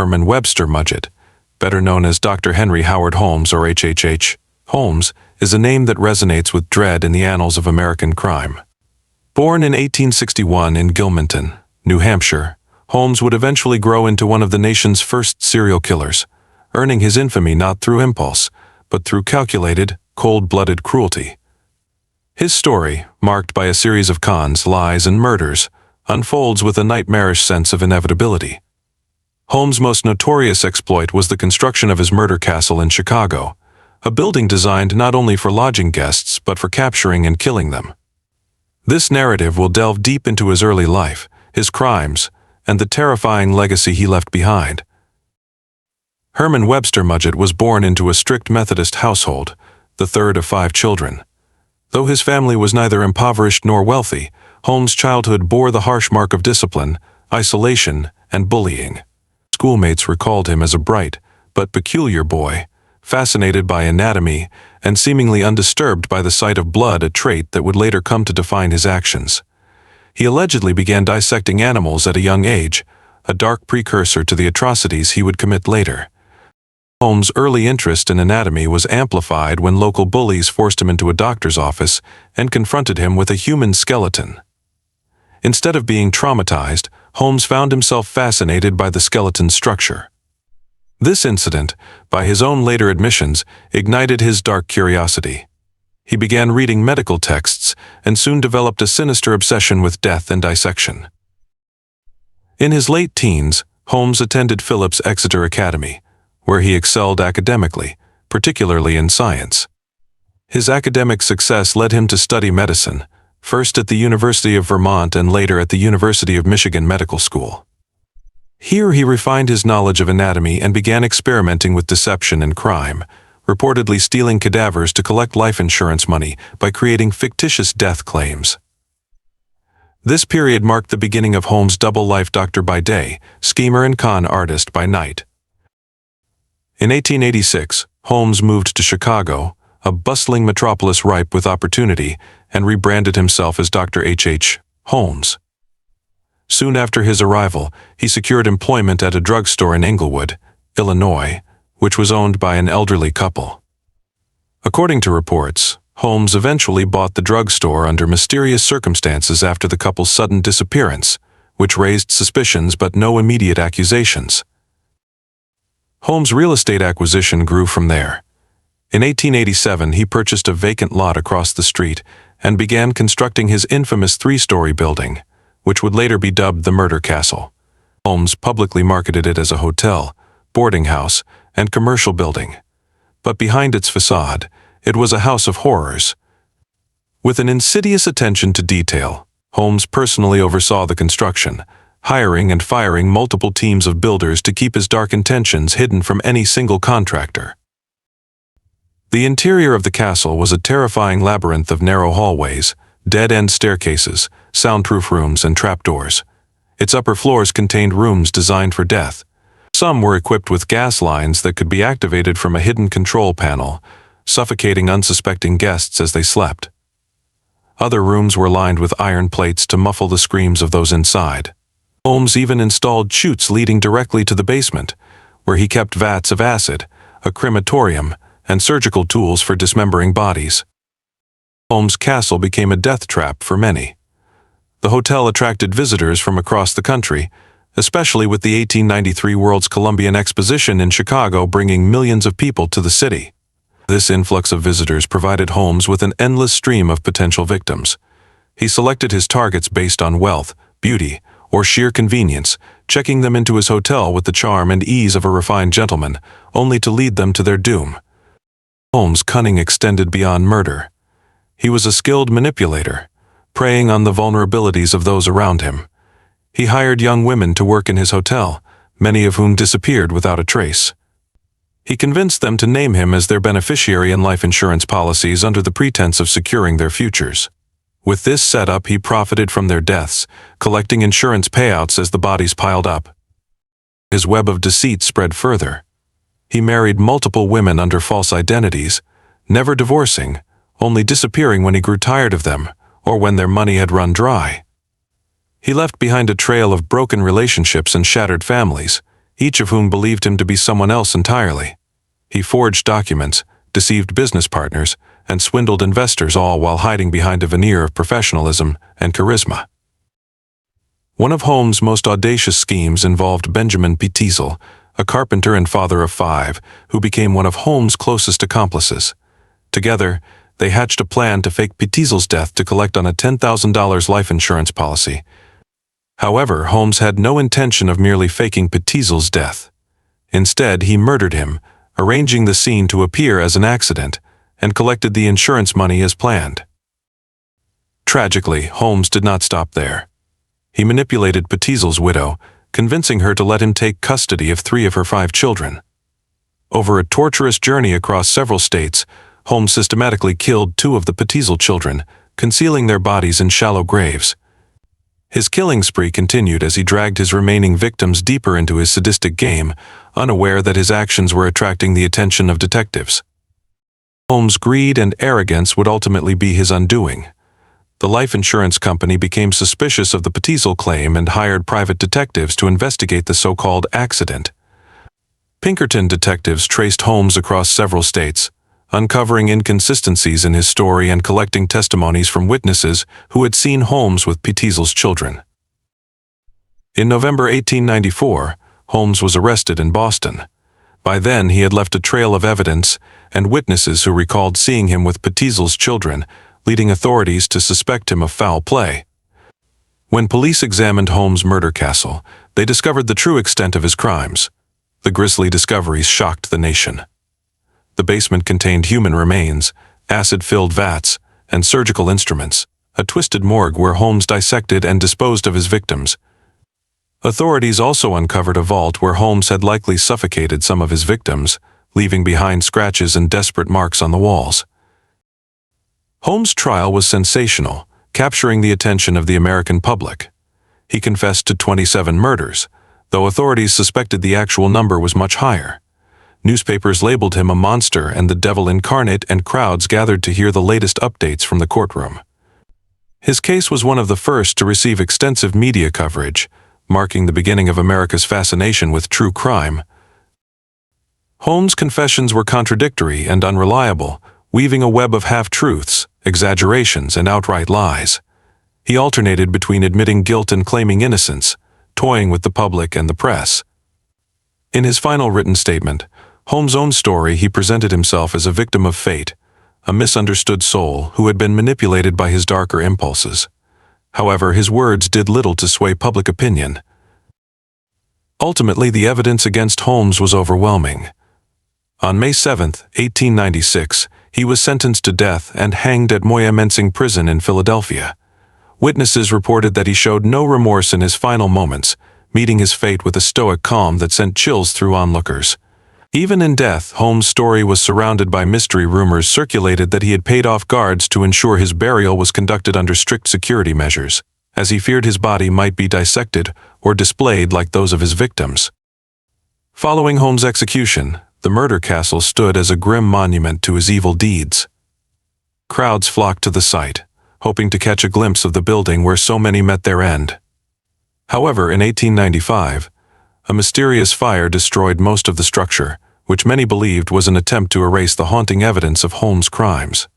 Herman Webster Mudgett, better known as Dr. Henry Howard Holmes or HHH Holmes, is a name that resonates with dread in the annals of American crime. Born in 1861 in Gilmanton, New Hampshire, Holmes would eventually grow into one of the nation's first serial killers, earning his infamy not through impulse, but through calculated, cold-blooded cruelty. His story, marked by a series of cons, lies, and murders, unfolds with a nightmarish sense of inevitability. Holmes' most notorious exploit was the construction of his murder castle in Chicago, a building designed not only for lodging guests but for capturing and killing them. This narrative will delve deep into his early life, his crimes, and the terrifying legacy he left behind. Herman Webster Mudgett was born into a strict Methodist household, the third of 5 children. Though his family was neither impoverished nor wealthy, Holmes' childhood bore the harsh mark of discipline, isolation, and bullying. Schoolmates recalled him as a bright but peculiar boy, fascinated by anatomy and seemingly undisturbed by the sight of blood, a trait that would later come to define his actions. He allegedly began dissecting animals at a young age, a dark precursor to the atrocities he would commit later. Holmes' early interest in anatomy was amplified when local bullies forced him into a doctor's office and confronted him with a human skeleton. Instead of being traumatized, Holmes found himself fascinated by the skeleton's structure. This incident, by his own later admissions, ignited his dark curiosity. He began reading medical texts and soon developed a sinister obsession with death and dissection. In his late teens, Holmes attended Phillips Exeter Academy, where he excelled academically, particularly in science. His academic success led him to study medicine, first at the University of Vermont and later at the University of Michigan Medical School. Here he refined his knowledge of anatomy and began experimenting with deception and crime, reportedly stealing cadavers to collect life insurance money by creating fictitious death claims. This period marked the beginning of Holmes' double life: doctor by day, schemer and con artist by night. In 1886, Holmes moved to Chicago, a bustling metropolis ripe with opportunity, and rebranded himself as Dr. H.H. Holmes. Soon after his arrival, he secured employment at a drugstore in Englewood, Illinois, which was owned by an elderly couple. According to reports, Holmes eventually bought the drugstore under mysterious circumstances after the couple's sudden disappearance, which raised suspicions but no immediate accusations. Holmes' real estate acquisition grew from there. In 1887, he purchased a vacant lot across the street and began constructing his infamous 3-story building, which would later be dubbed the Murder Castle. Holmes publicly marketed it as a hotel, boarding house, and commercial building. But behind its facade, it was a house of horrors. With an insidious attention to detail, Holmes personally oversaw the construction, hiring and firing multiple teams of builders to keep his dark intentions hidden from any single contractor. The interior of the castle was a terrifying labyrinth of narrow hallways, dead-end staircases, soundproof rooms, and trapdoors. Its upper floors contained rooms designed for death. Some were equipped with gas lines that could be activated from a hidden control panel, suffocating unsuspecting guests as they slept. Other rooms were lined with iron plates to muffle the screams of those inside. Holmes even installed chutes leading directly to the basement, where he kept vats of acid, a crematorium, and surgical tools for dismembering bodies. Holmes' castle became a death trap for many. The hotel attracted visitors from across the country, especially with the 1893 World's Columbian Exposition in Chicago bringing millions of people to the city. This influx of visitors provided Holmes with an endless stream of potential victims. He selected his targets based on wealth, beauty, or sheer convenience, checking them into his hotel with the charm and ease of a refined gentleman, only to lead them to their doom. Holmes' cunning extended beyond murder. He was a skilled manipulator, preying on the vulnerabilities of those around him. He hired young women to work in his hotel, many of whom disappeared without a trace. He convinced them to name him as their beneficiary in life insurance policies under the pretense of securing their futures. With this setup, he profited from their deaths, collecting insurance payouts as the bodies piled up. His web of deceit spread further. He married multiple women under false identities, never divorcing, only disappearing when he grew tired of them or when their money had run dry. He left behind a trail of broken relationships and shattered families, each of whom believed him to be someone else entirely. He forged documents, deceived business partners, and swindled investors, all while hiding behind a veneer of professionalism and charisma. One of Holmes' most audacious schemes involved Benjamin Petezel, a carpenter and father of 5, who became one of Holmes' closest accomplices. Together, they hatched a plan to fake Petezel's death to collect on a $10,000 life insurance policy. However, Holmes had no intention of merely faking Petezel's death. Instead, he murdered him, arranging the scene to appear as an accident, and collected the insurance money as planned. Tragically, Holmes did not stop there. He manipulated Petezel's widow, convincing her to let him take custody of 3 of her 5 children. Over a torturous journey across several states, Holmes systematically killed 2 of the Petezel children, concealing their bodies in shallow graves. His killing spree continued as he dragged his remaining victims deeper into his sadistic game, unaware that his actions were attracting the attention of detectives. Holmes' greed and arrogance would ultimately be his undoing. The life insurance company became suspicious of the Petezel claim and hired private detectives to investigate the so-called accident. Pinkerton detectives traced Holmes across several states, uncovering inconsistencies in his story and collecting testimonies from witnesses who had seen Holmes with Petezel's children. In November 1894, Holmes was arrested in Boston. By then, he had left a trail of evidence and witnesses who recalled seeing him with Petezel's children, leading authorities to suspect him of foul play. When police examined Holmes' murder castle, they discovered the true extent of his crimes. The grisly discoveries shocked the nation. The basement contained human remains, acid-filled vats, and surgical instruments, a twisted morgue where Holmes dissected and disposed of his victims. Authorities also uncovered a vault where Holmes had likely suffocated some of his victims, leaving behind scratches and desperate marks on the walls. Holmes' trial was sensational, capturing the attention of the American public. He confessed to 27 murders, though authorities suspected the actual number was much higher. Newspapers labeled him a monster and the devil incarnate, and crowds gathered to hear the latest updates from the courtroom. His case was one of the first to receive extensive media coverage, marking the beginning of America's fascination with true crime. Holmes' confessions were contradictory and unreliable, weaving a web of half-truths, exaggerations, and outright lies. He alternated between admitting guilt and claiming innocence, toying with the public and the press. In his final written statement, Holmes' own story, he presented himself as a victim of fate, a misunderstood soul who had been manipulated by his darker impulses. However, his words did little to sway public opinion. Ultimately, the evidence against Holmes was overwhelming. On May 7, 1896, he was sentenced to death and hanged at Moyamensing Prison in Philadelphia. Witnesses reported that he showed no remorse in his final moments, meeting his fate with a stoic calm that sent chills through onlookers. Even in death, Holmes' story was surrounded by mystery. Rumors circulated that he had paid off guards to ensure his burial was conducted under strict security measures, as he feared his body might be dissected or displayed like those of his victims. Following Holmes' execution, the murder castle stood as a grim monument to his evil deeds. Crowds flocked to the site, hoping to catch a glimpse of the building where so many met their end. However, in 1895, a mysterious fire destroyed most of the structure, which many believed was an attempt to erase the haunting evidence of Holmes' crimes.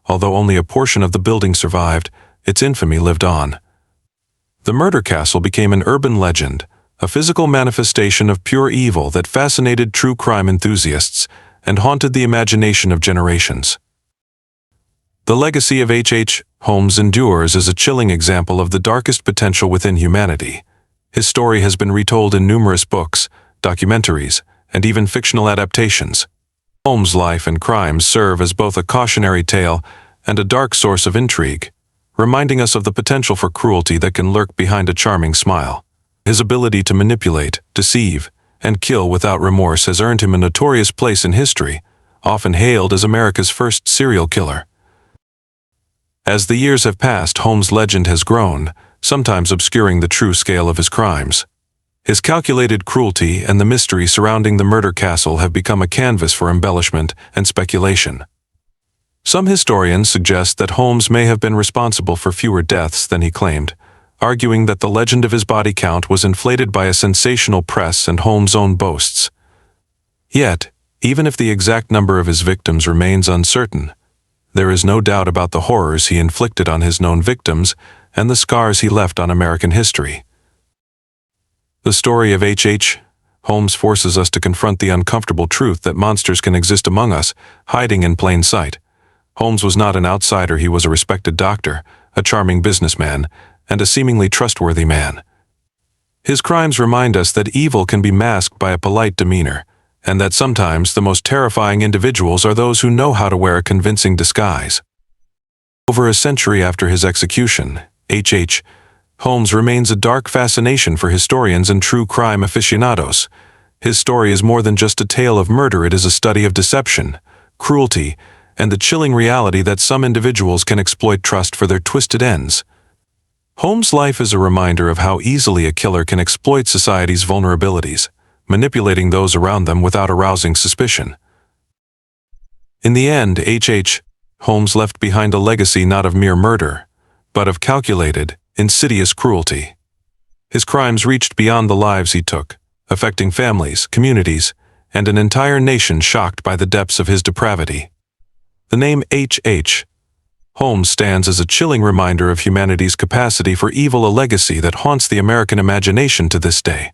Although only a portion of the building survived, its infamy lived on. The murder castle became an urban legend, a physical manifestation of pure evil that fascinated true crime enthusiasts and haunted the imagination of generations. The legacy of H.H. Holmes endures as a chilling example of the darkest potential within humanity. His story has been retold in numerous books, documentaries, and even fictional adaptations. Holmes' life and crimes serve as both a cautionary tale and a dark source of intrigue, reminding us of the potential for cruelty that can lurk behind a charming smile. His ability to manipulate, deceive, and kill without remorse has earned him a notorious place in history, often hailed as America's first serial killer. As the years have passed, Holmes' legend has grown, sometimes obscuring the true scale of his crimes. His calculated cruelty and the mystery surrounding the murder castle have become a canvas for embellishment and speculation. Some historians suggest that Holmes may have been responsible for fewer deaths than he claimed, arguing that the legend of his body count was inflated by a sensational press and Holmes' own boasts. Yet, even if the exact number of his victims remains uncertain, there is no doubt about the horrors he inflicted on his known victims and the scars he left on American history. The story of H.H. Holmes forces us to confront the uncomfortable truth that monsters can exist among us, hiding in plain sight. Holmes was not an outsider. He was a respected doctor, a charming businessman, and a seemingly trustworthy man. His crimes remind us that evil can be masked by a polite demeanor, and that sometimes the most terrifying individuals are those who know how to wear a convincing disguise. Over a century after his execution, H.H. Holmes remains a dark fascination for historians and true crime aficionados. His story is more than just a tale of murder. It is a study of deception, cruelty, and the chilling reality that some individuals can exploit trust for their twisted ends. Holmes' life is a reminder of how easily a killer can exploit society's vulnerabilities, manipulating those around them without arousing suspicion. In the end, H.H. Holmes left behind a legacy not of mere murder, but of calculated, insidious cruelty. His crimes reached beyond the lives he took, affecting families, communities, and an entire nation shocked by the depths of his depravity. The name H.H. Holmes stands as a chilling reminder of humanity's capacity for evil, a legacy that haunts the American imagination to this day.